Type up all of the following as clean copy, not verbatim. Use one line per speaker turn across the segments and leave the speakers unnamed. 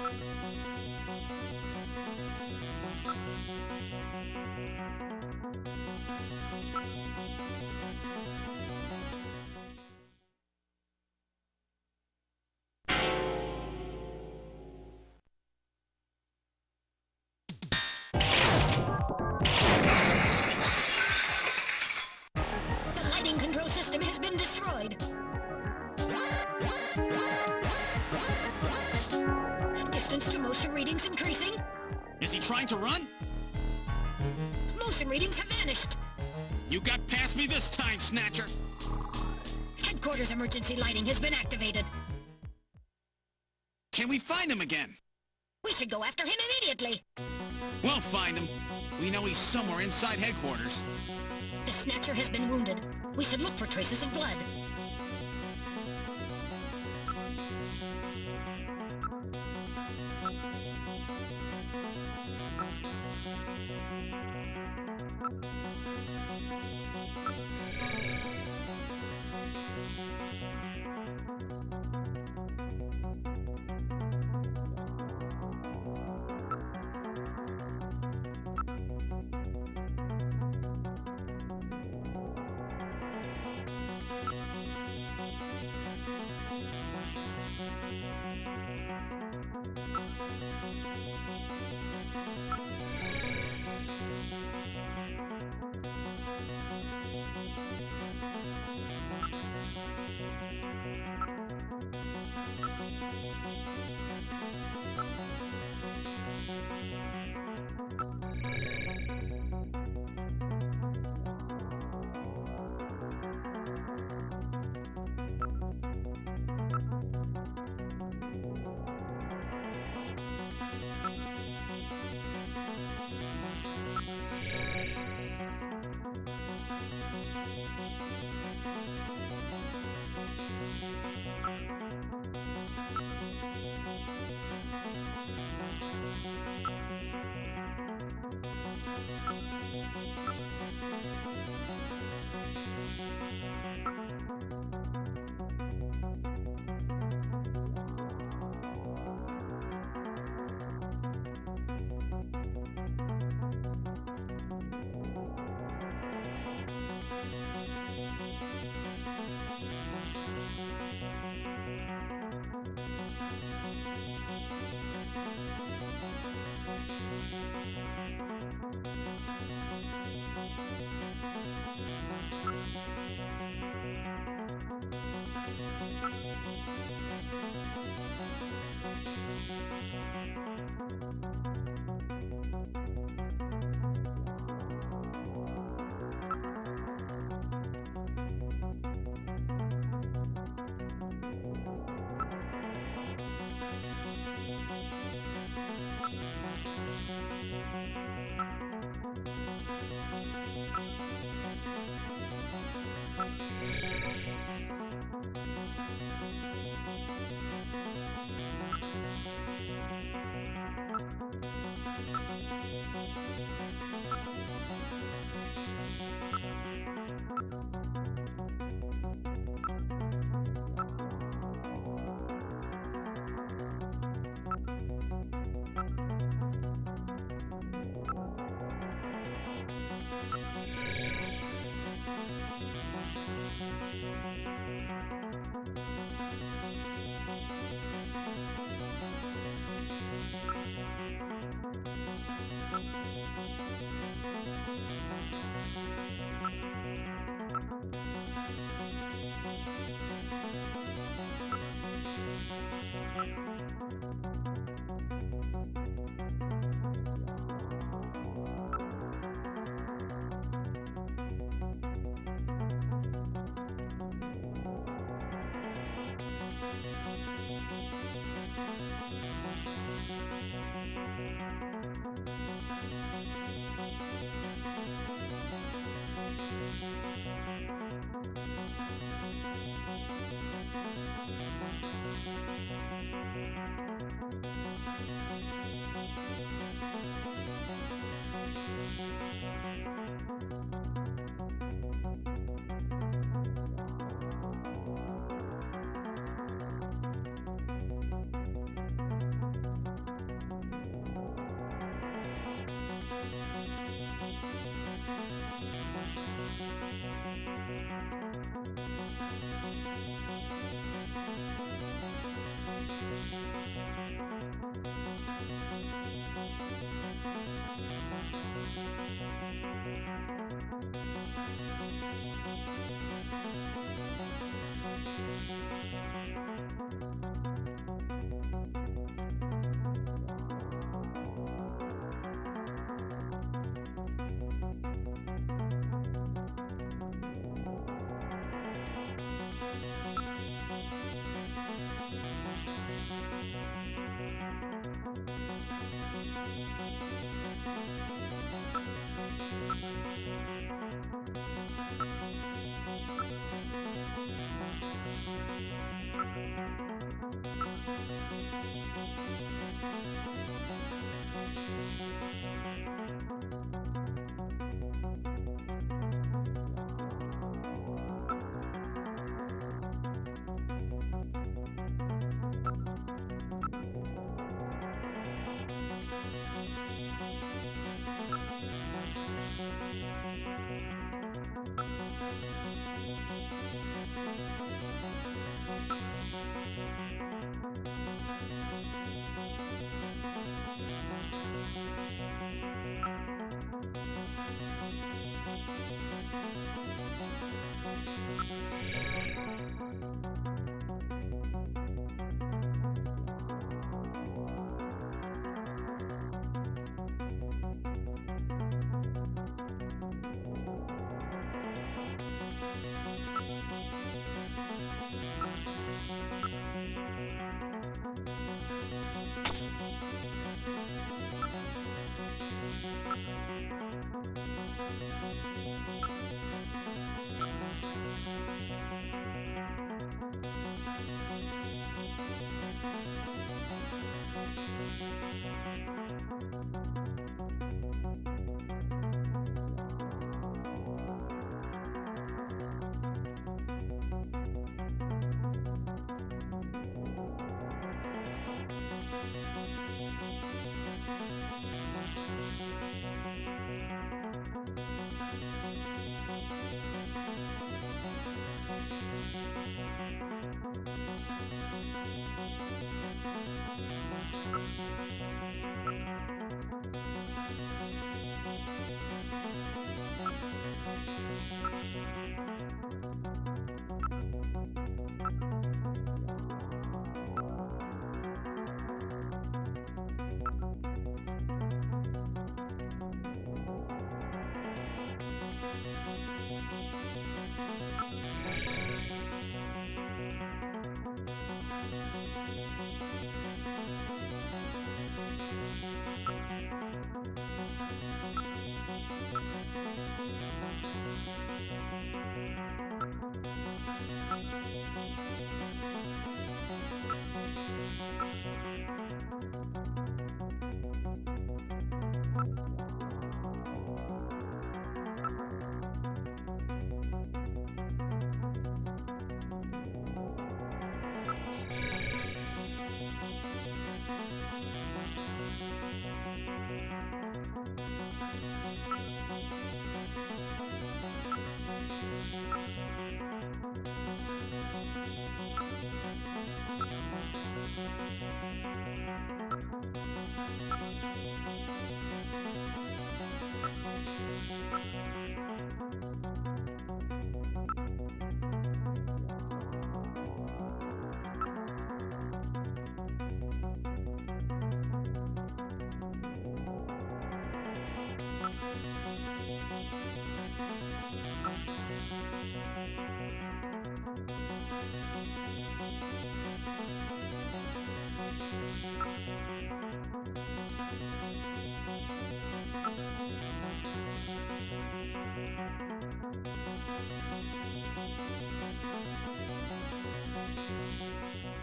The lighting control system has been destroyed. Distance to motion readings increasing.
Is he trying to run?
Motion readings have vanished.
You got past me this time, Snatcher!
Headquarters emergency lighting has been activated.
Can we find him again?
We should go after him immediately.
We'll find him. We know he's somewhere inside headquarters.
The Snatcher has been wounded. We should look for traces of blood.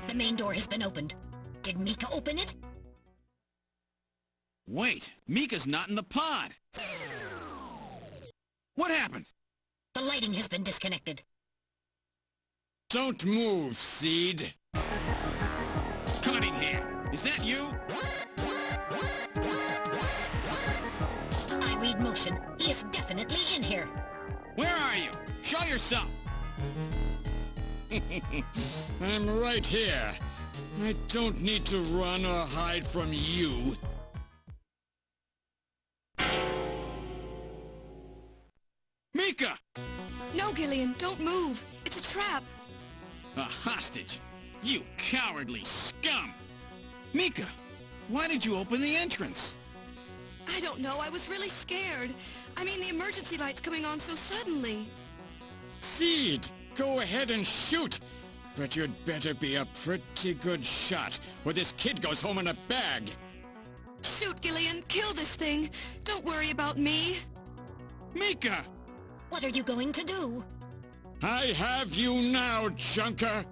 The main door has been opened. Did Mika open it?
Wait, Mika's not in the pod. What happened?
The lighting has been disconnected.
Don't move, Seed.
Cunningham, is that you?
I read motion. He is definitely in here.
Where are you? Show yourself.
I'm right here. I don't need to run or hide from you.
Mika!
No, Gillian, don't move. It's a trap.
A hostage? You cowardly scum! Mika, why did you open the entrance?
I don't know. I was really scared. I mean, the emergency light's coming on so suddenly.
Seed, go ahead and shoot. But you'd better be a pretty good shot, or this kid goes home in a bag.
Shoot, Gillian. Kill this thing. Don't worry about me.
Mika!
What are you going to do?
I have you now, Junker!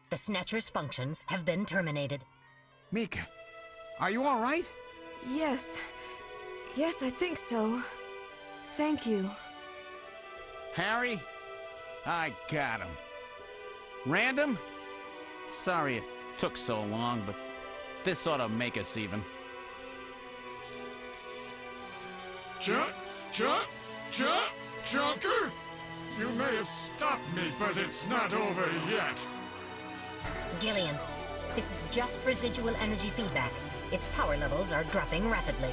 The Snatcher's functions have been terminated.
Mika, are you all right?
Yes. Yes, I think so. Thank you.
Harry? I got him. Random? Sorry it took so long, but this ought to make us even.
Junker? You may have stopped me, but it's not over yet.
Gillian, this is just residual energy feedback. Its power levels are dropping rapidly.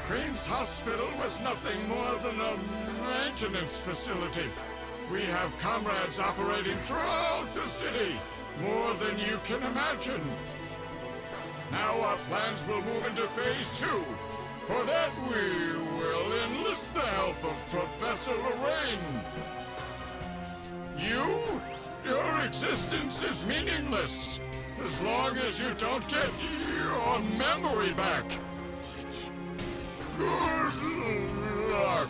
Cream's hospital was nothing more than a maintenance facility. We have comrades operating throughout the city, more than you can imagine. Now our plans will move into Phase 2. For that, we will enlist the help of Professor Lorraine. Your existence is meaningless, as long as you don't get your memory back. Good luck,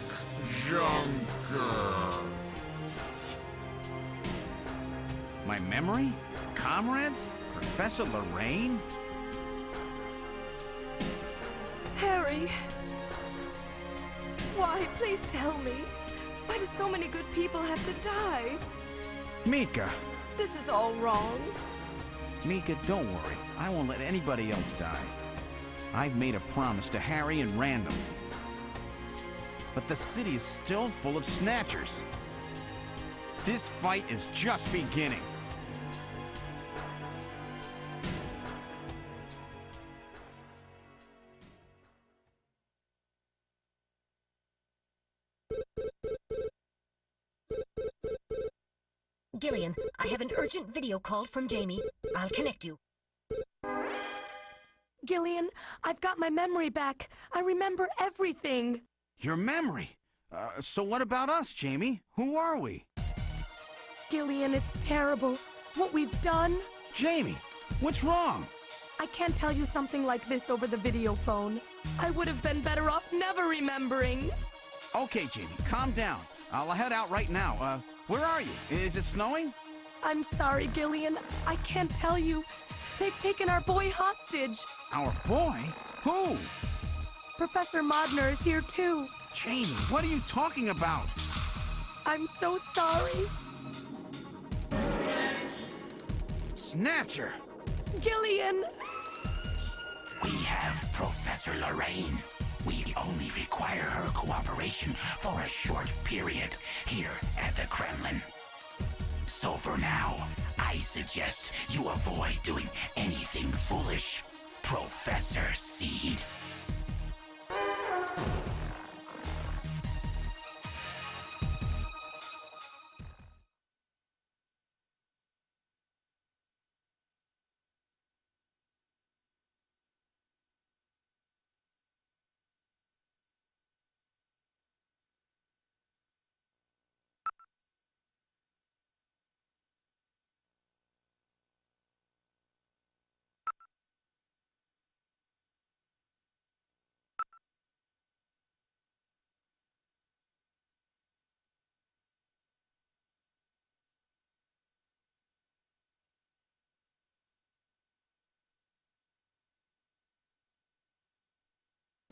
Junker.
My memory? Comrades? Professor Lorraine?
Harry. Why? Please tell me. Why do so many good people have to die?
Mika.
This is all wrong.
Mika, don't worry. I won't let anybody else die. I've made a promise to Harry and Random. But the city is still full of Snatchers. This fight is just beginning.
Gillian, I have an urgent video call from Jamie. I'll connect you.
Gillian, I've got my memory back. I remember everything.
Your memory? So what about us, Jamie? Who are we?
Gillian, it's terrible. What we've done.
Jamie, what's wrong?
I can't tell you something like this over the video phone. I would have been better off never remembering.
Okay, Jamie, calm down. I'll head out right now. Where are you? Is it snowing?
I'm sorry, Gillian. I can't tell you. They've taken our boy hostage.
Our boy? Who?
Professor Modner is here, too.
Jamie, what are you talking about?
I'm so sorry.
Snatcher!
Gillian!
We have Professor Lorraine. We only require her cooperation for a short period here at the Kremlin. So for now, I suggest you avoid doing anything foolish, Professor Seed.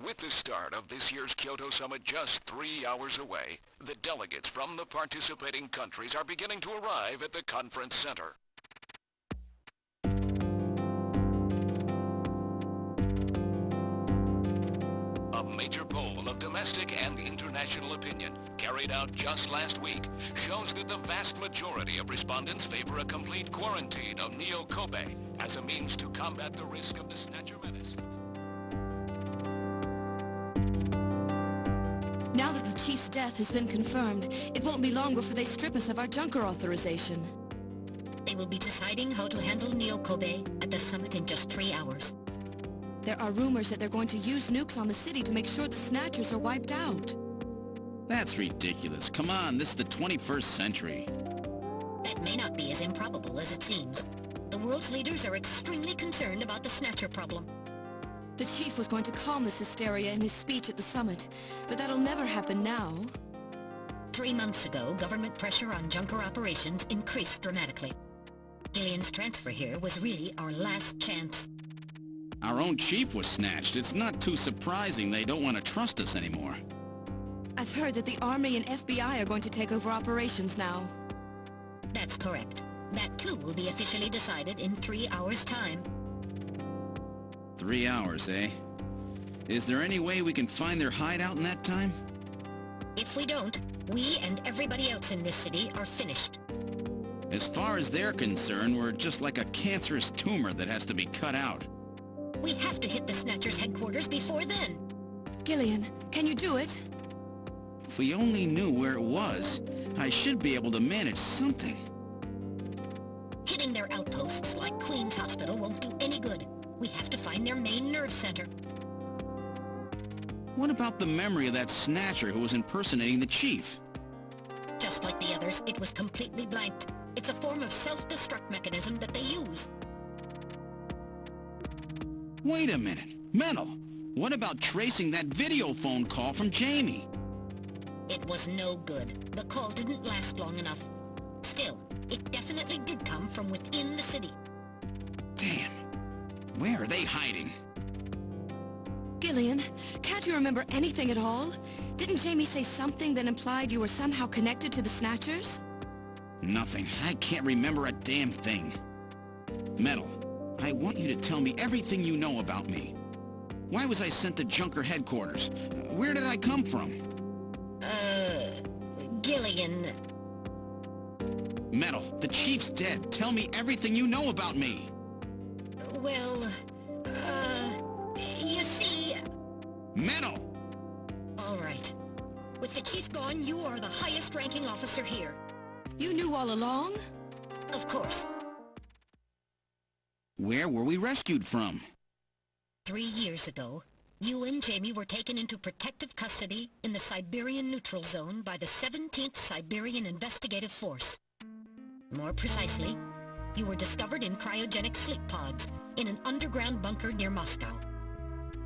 With the start of this year's Kyoto Summit just 3 hours away, the delegates from the participating countries are beginning to arrive at the conference center. major poll of domestic and international opinion, carried out just last week, shows that the vast majority of respondents favor a complete quarantine of Neo Kobe as a means to combat the risk of the Snatcher menace.
Now that the Chief's death has been confirmed, it won't be long before they strip us of our Junker authorization.
They will be deciding how to handle Neo Kobe at the summit in just 3 hours.
There are rumors that they're going to use nukes on the city to make sure the Snatchers are wiped out.
That's ridiculous. Come on, this is the 21st century.
That may not be as improbable as it seems. The world's leaders are extremely concerned about the Snatcher problem.
The Chief was going to calm this hysteria in his speech at the summit, but that'll never happen now.
3 months ago, government pressure on Junker operations increased dramatically. Gillian's transfer here was really our last chance.
Our own chief was snatched. It's not too surprising they don't want to trust us anymore.
I've heard that the Army and FBI are going to take over operations now.
That's correct. That too will be officially decided in 3 hours' time.
3 hours, eh? Is there any way we can find their hideout in that time?
If we don't, we and everybody else in this city are finished.
As far as they're concerned, we're just like a cancerous tumor that has to be cut out.
We have to hit the Snatcher's headquarters before then.
Gillian, can you do it?
If we only knew where it was, I should be able to manage something.
Hitting their outposts like Queen's Hospital won't do any good. We have to find their main nerve center.
What about the memory of that Snatcher who was impersonating the Chief?
Just like the others, it was completely blanked. It's a form of self-destruct mechanism that they use.
Wait a minute. Metal, what about tracing that video phone call from Jamie?
It was no good. The call didn't last long enough. Still, it definitely did come from within the city.
Damn. Where are they hiding?
Gillian, can't you remember anything at all? Didn't Jamie say something that implied you were somehow connected to the Snatchers?
Nothing. I can't remember a damn thing. Metal, I want you to tell me everything you know about me. Why was I sent to Junker headquarters? Where did I come from?
Gillian...
Metal, the Chief's dead. Tell me everything you know about me.
Well, you see...
Metal!
All right. With the Chief gone, you are the highest-ranking officer here.
You knew all along?
Of course.
Where were we rescued from?
3 years ago, you and Jamie were taken into protective custody in the Siberian Neutral Zone by the 17th Siberian Investigative Force. More precisely, you were discovered in cryogenic sleep pods in an underground bunker near Moscow.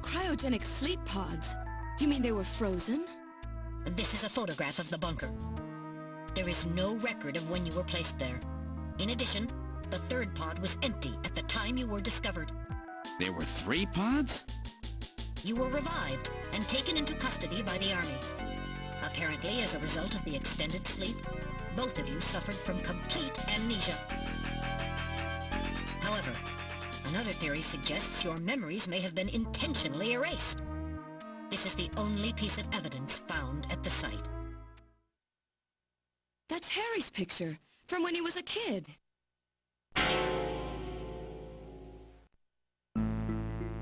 Cryogenic sleep pods? You mean they were frozen?
This is a photograph of the bunker. There is no record of when you were placed there. In addition, the third pod was empty at the time you were discovered.
There were 3 pods?
You were revived and taken into custody by the Army. Apparently, as a result of the extended sleep, both of you suffered from complete amnesia. However, another theory suggests your memories may have been intentionally erased. This is the only piece of evidence found at the site.
That's Harry's picture, from when he was a kid.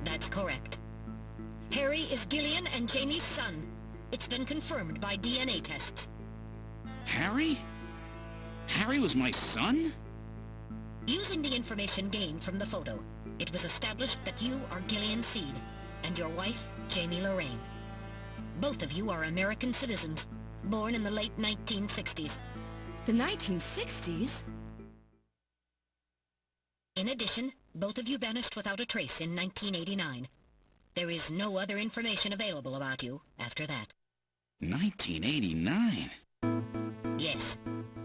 That's correct. Harry is Gillian and Jamie's son. It's been confirmed by DNA tests.
Harry? Harry was my son?
Using the information gained from the photo, it was established that you are Gillian Seed, and your wife, Jamie Lorraine. Both of you are American citizens, born in the late 1960s.
The 1960s?
In addition, both of you vanished without a trace in 1989. There is no other information available about you after that.
1989?
Yes,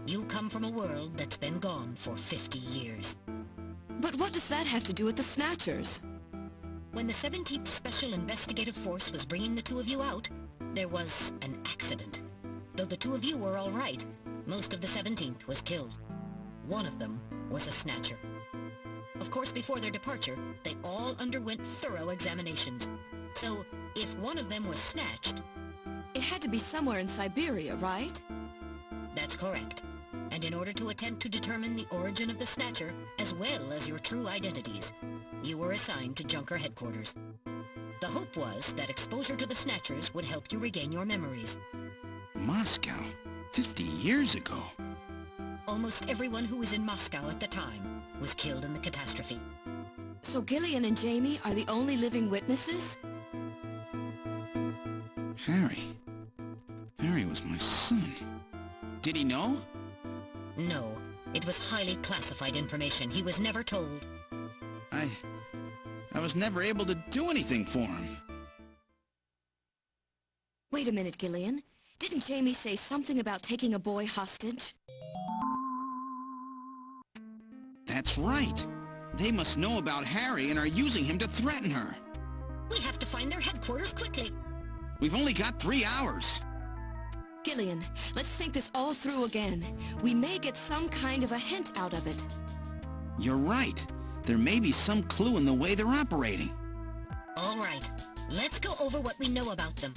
you come from a world that's been gone for 50 years.
But what does that have to do with the Snatchers?
When the 17th Special Investigative Force was bringing the two of you out, there was an accident. Though the two of you were all right, most of the 17th was killed. One of them was a Snatcher. Of course, before their departure, they all underwent thorough examinations. So, If one of them was snatched...
It had to be somewhere in Siberia, right?
That's correct. And in order to attempt to determine the origin of the Snatcher, as well as your true identities, you were assigned to Junker headquarters. The hope was that exposure to the Snatchers would help you regain your memories.
Moscow? 50 years ago?
Almost everyone who was in Moscow at the time was killed in the catastrophe.
So Gillian and Jamie are the only living witnesses?
Harry was my son. Did he know?
No. It was highly classified information. He was never told.
I was never able to do anything for him.
Wait a minute, Gillian. Didn't Jamie say something about taking a boy hostage?
That's right. They must know about Harry and are using him to threaten her.
We have to find their headquarters quickly.
We've only got 3 hours.
Gillian, let's think this all through again. We may get some kind of a hint out of it.
You're right. There may be some clue in the way they're operating.
All right. Let's go over what we know about them.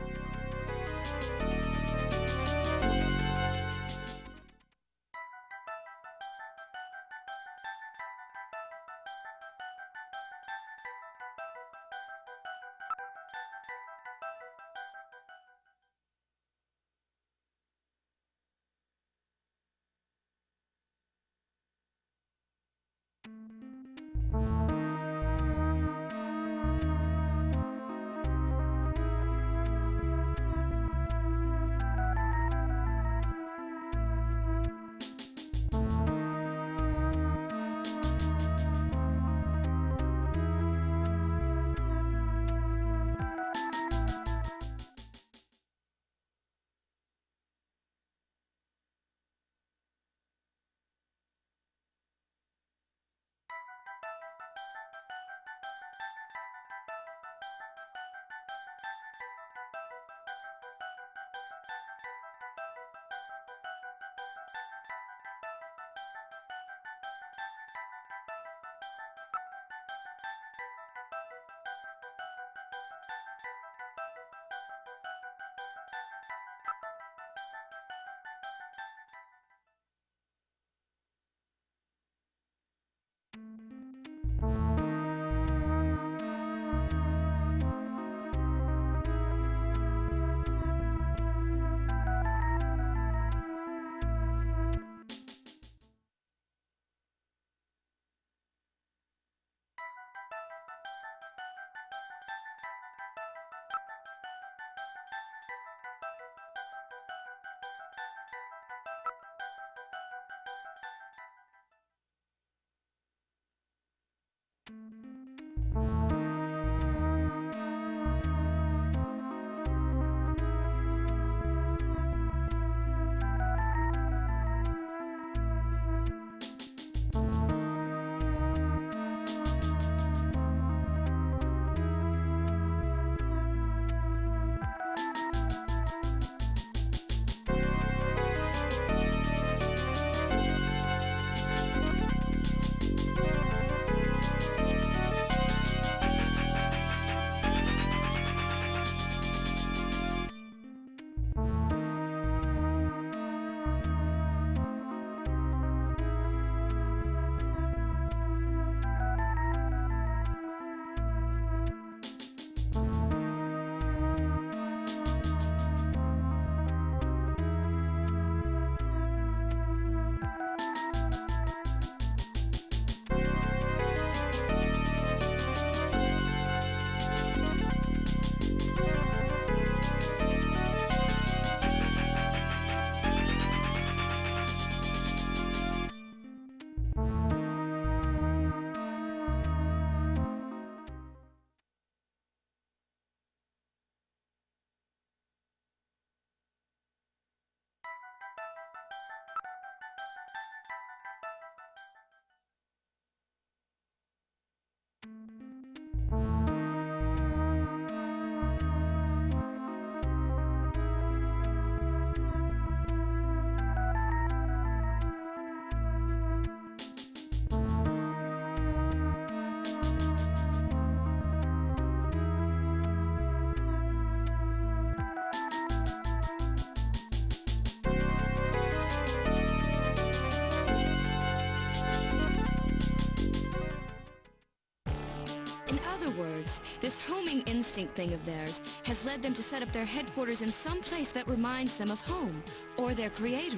In other words, this homing instinct thing of theirs has led them to set up their headquarters in some place that reminds them of home, or their creator.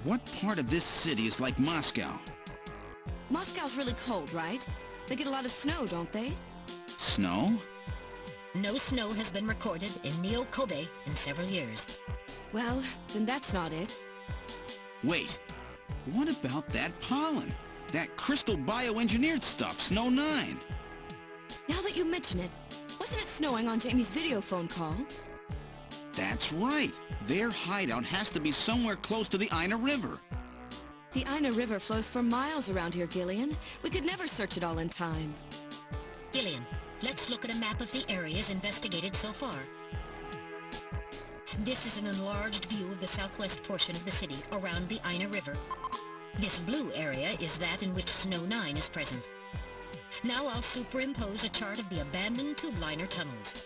What part of this city is like Moscow?
Moscow's really cold, right? They get a lot of snow, don't they?
Snow?
No snow has been recorded in Neo-Kobe in several years.
Well, then that's not it.
Wait, what about that pollen? That crystal bioengineered stuff, Snow 9.
Now that you mention it, wasn't it snowing on Jamie's video phone call?
That's right. Their hideout has to be somewhere close to the Ina River.
The Ina River flows for miles around here, Gillian. We could never search it all in time.
Gillian, let's look at a map of the areas investigated so far. This is an enlarged view of the southwest portion of the city around the Ina River. This blue area is that in which Snow 9 is present. Now I'll superimpose a chart of the abandoned tube liner tunnels.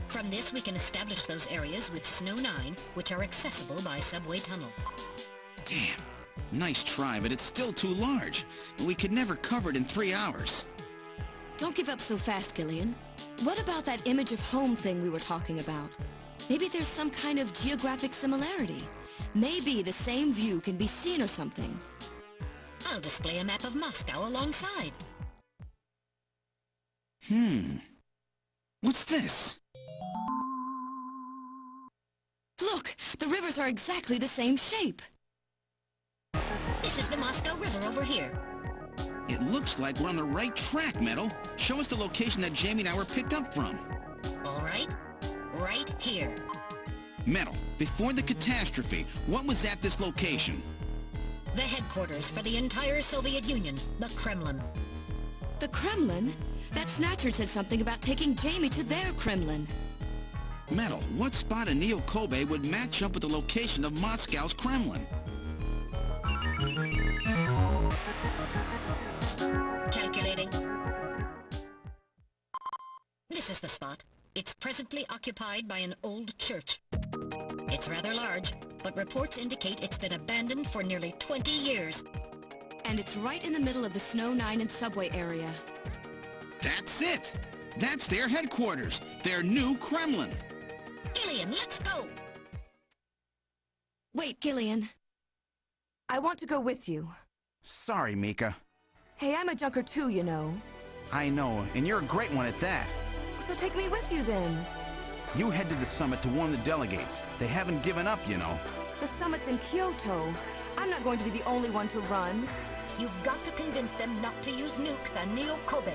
From this we can establish those areas with Snow 9, which are accessible by subway tunnel.
Damn. Nice try, but it's still too large. We could never cover it in 3 hours.
Don't give up so fast, Gillian. What about that image of home thing we were talking about? Maybe there's some kind of geographic similarity. Maybe the same view can be seen or something.
I'll display a map of Moscow alongside.
What's this?
Look! The rivers are exactly the same shape!
This is the Moscow River over here.
It looks like we're on the right track, Metal. Show us the location that Jamie and I were picked up from.
All right. Right here.
Metal, before the catastrophe, what was at this location?
The headquarters for the entire Soviet Union, the Kremlin.
The Kremlin? That Snatcher said something about taking Jamie to their Kremlin.
Metal, what spot in Neo-Kobe would match up with the location of Moscow's Kremlin?
Calculating. This is the spot. It's presently occupied by an old church. It's rather large, but reports indicate it's been abandoned for nearly 20 years.
And it's right in the middle of the Snow 9 and subway area.
That's it! That's their headquarters, their new Kremlin.
Gillian, let's go!
Wait, Gillian.
I want to go with you.
Sorry, Mika.
Hey, I'm a junker too, you know.
I know, and you're a great one at that.
So take me with you then.
You head to the summit to warn the delegates. They haven't given up, you know.
The summit's in Kyoto. I'm not going to be the only one to run.
You've got to convince them not to use nukes on Neo-Kobe.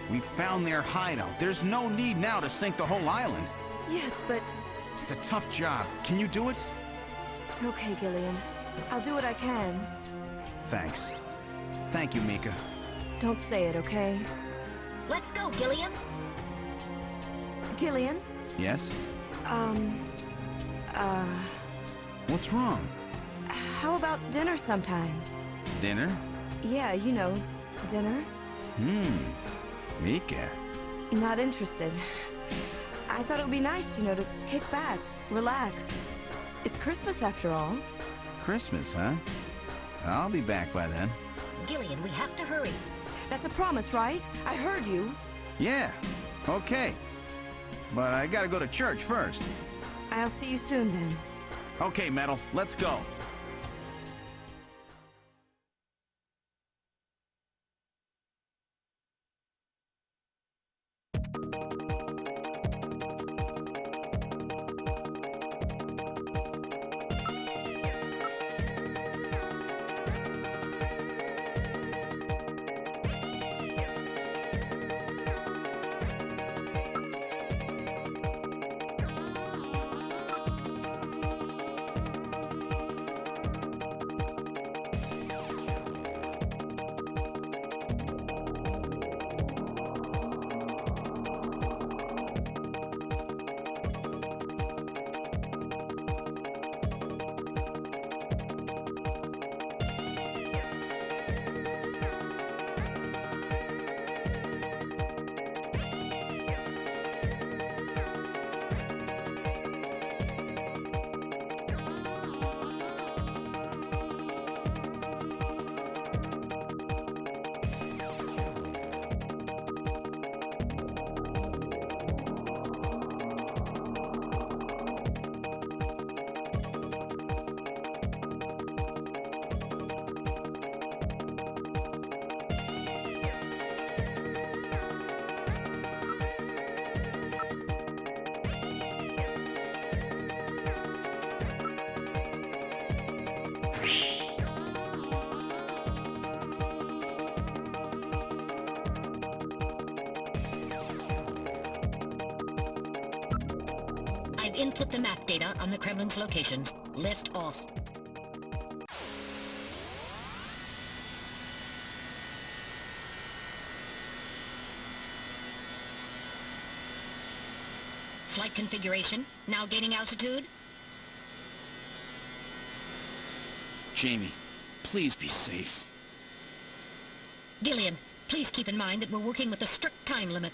We found their hideout. There's no need now to sink the whole island.
Yes, but...
It's a tough job. Can you do it?
Okay, Gillian. I'll do what I can.
Thanks. Thank you, Mika.
Don't say it, okay?
Let's go, Gillian!
Gillian?
Yes? What's wrong?
How about dinner sometime?
Dinner?
Yeah, you know, dinner.
Mika.
Not interested. I thought it would be nice, you know, to kick back, relax. It's Christmas after all.
Christmas, huh? I'll be back by then.
Gillian, we have to hurry.
That's a promise, right? I heard you.
Yeah, okay. But I gotta go to church first.
I'll see you soon then.
Okay, Metal, let's go.
I've input the map data on the Kremlin's locations. Lift off. Flight configuration, now gaining altitude.
Jamie, please be safe.
Gillian, please keep in mind that we're working with a strict time limit.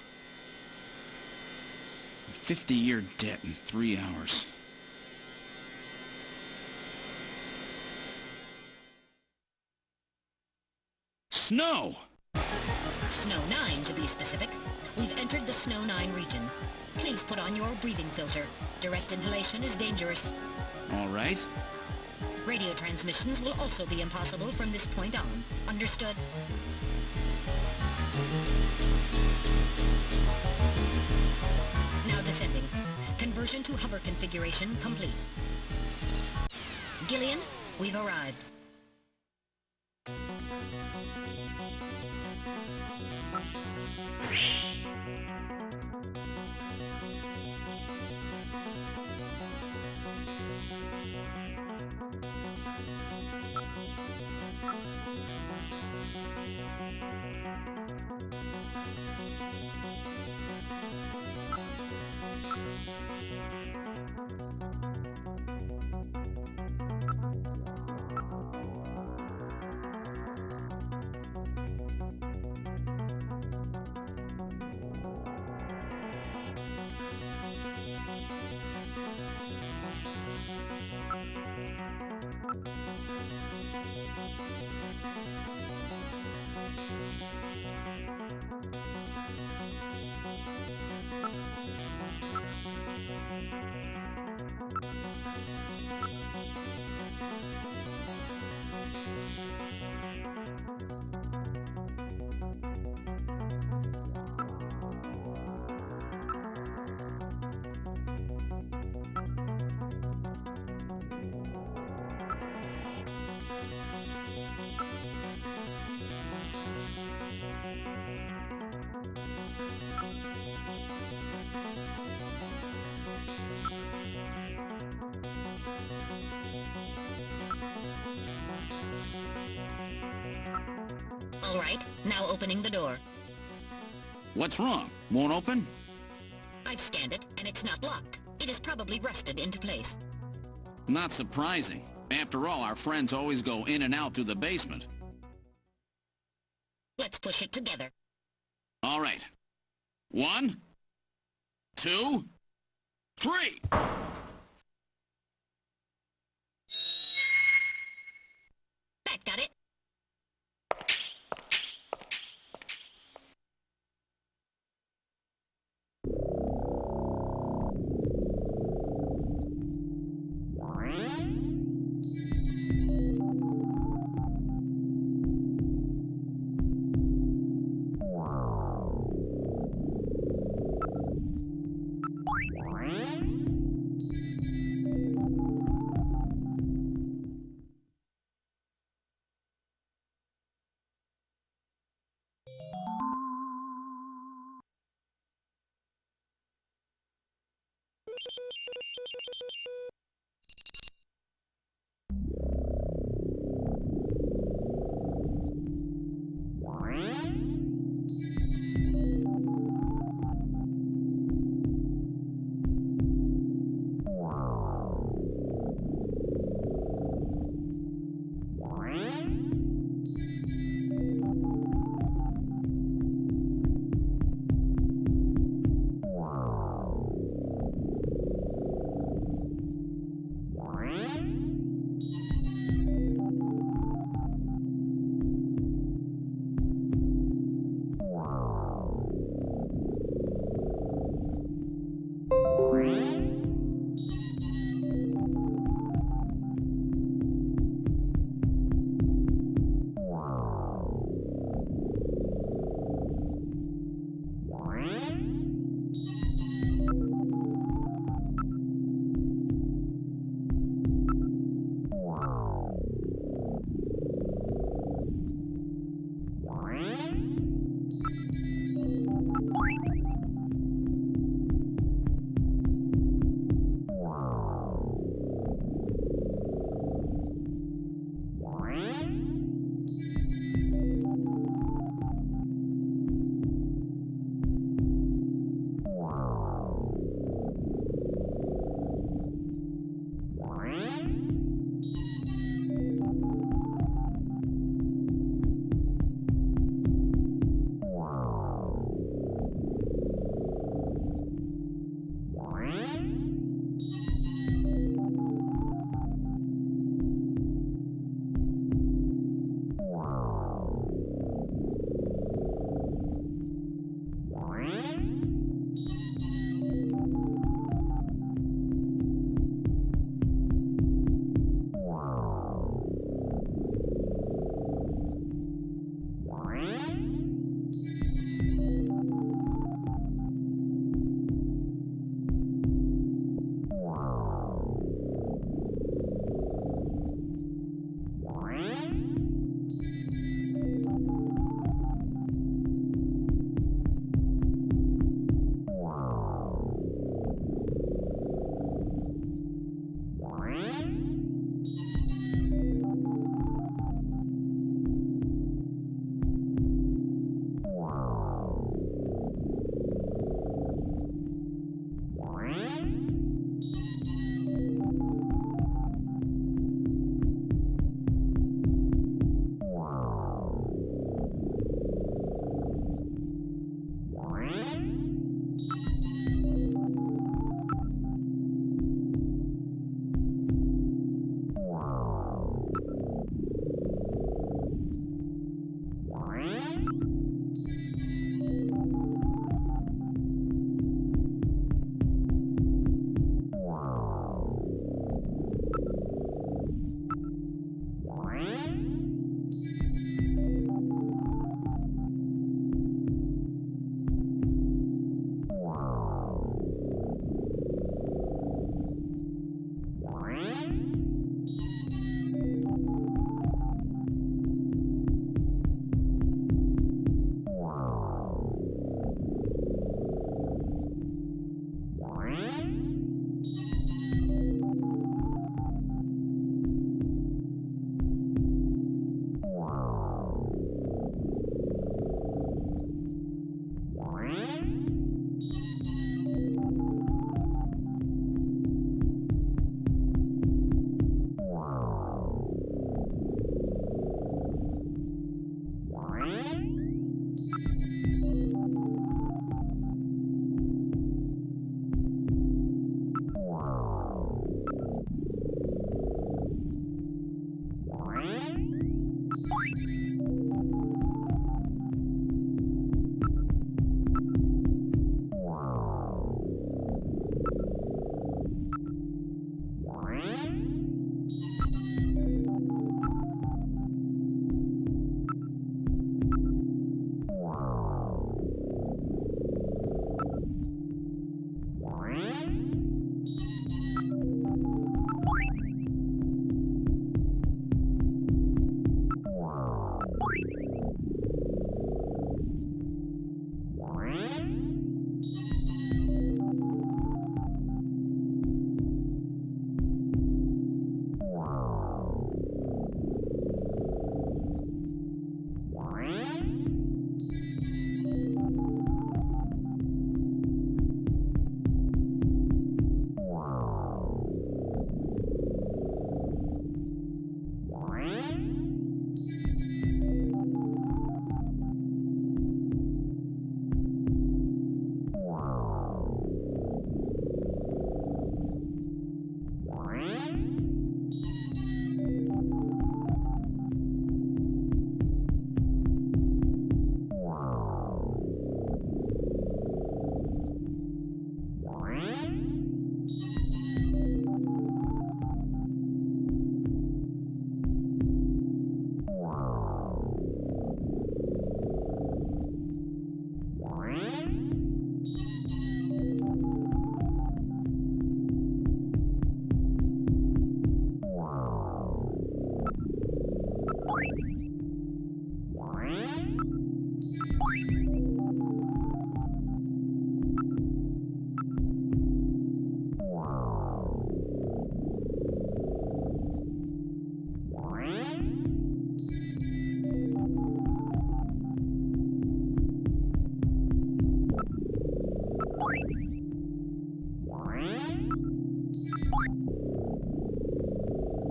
A 50-year debt in 3 hours.
Snow!
Snow 9, to be specific. We've entered the Snow 9 region. Please put on your breathing filter. Direct inhalation is dangerous.
All right.
Radio transmissions will also be impossible from this point on. Understood? Now descending. Conversion to hover configuration complete. Gillian, we've arrived. All right, now opening the door.
What's wrong? Won't open?
I've scanned it, and it's not locked. It is probably rusted into place.
Not surprising. After all, our friends always go in and out through the basement.
Let's push it together.
All right. 1, 2, 3!